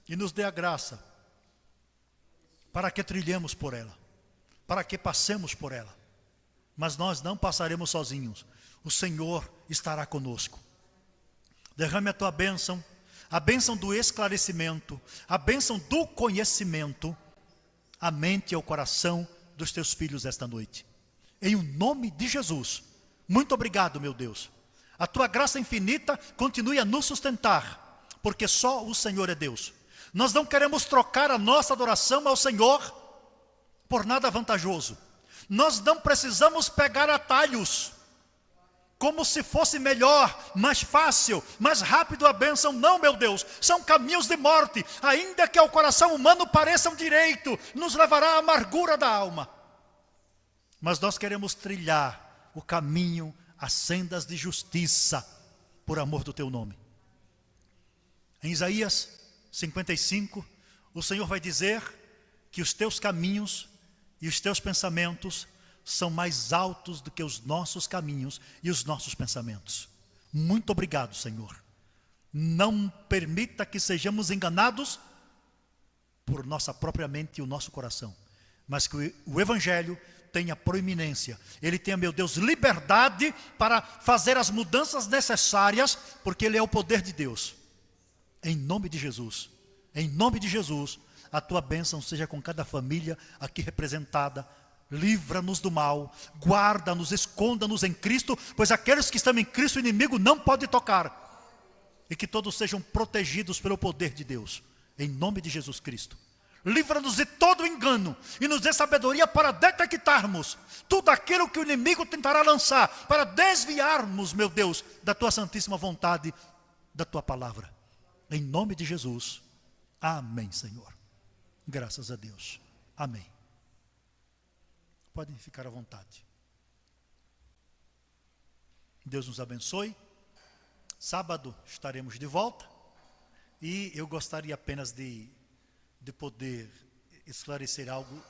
E nos dê a graça para que trilhemos por ela, para que passemos por ela. Mas nós não passaremos sozinhos. O Senhor estará conosco. Derrame a Tua bênção, a bênção do esclarecimento, a bênção do conhecimento, a mente e o coração dos Teus filhos esta noite. Em o nome de Jesus. Muito obrigado, meu Deus. A Tua graça infinita continue a nos sustentar, porque só o Senhor é Deus. Nós não queremos trocar a nossa adoração ao Senhor por nada vantajoso. Nós não precisamos pegar atalhos, como se fosse melhor, mais fácil, mais rápido a bênção. Não, meu Deus, são caminhos de morte. Ainda que ao coração humano pareçam direito, nos levará à amargura da alma. Mas nós queremos trilhar o caminho, as sendas de justiça, por amor do Teu nome. Em Isaías 55, o Senhor vai dizer que os Teus caminhos e os Teus pensamentos são mais altos do que os nossos caminhos e os nossos pensamentos. Muito obrigado, Senhor. Não permita que sejamos enganados por nossa própria mente e o nosso coração, mas que o Evangelho tenha proeminência. Ele tenha, meu Deus, liberdade para fazer as mudanças necessárias, porque Ele é o poder de Deus. Em nome de Jesus, em nome de Jesus, a Tua bênção seja com cada família aqui representada. Livra-nos do mal, guarda-nos, esconda-nos em Cristo, pois aqueles que estão em Cristo, o inimigo não pode tocar. E que todos sejam protegidos pelo poder de Deus, em nome de Jesus Cristo. livra-nos de todo engano e nos dê sabedoria para detectarmos tudo aquilo que o inimigo tentará lançar, para desviarmos, meu Deus, da tua santíssima vontade, da tua palavra. Em nome de Jesus. Amém, Senhor. Graças a Deus. Amém. Podem ficar à vontade. Deus nos abençoe. Sábado estaremos de volta. E eu gostaria apenas de poder esclarecer algo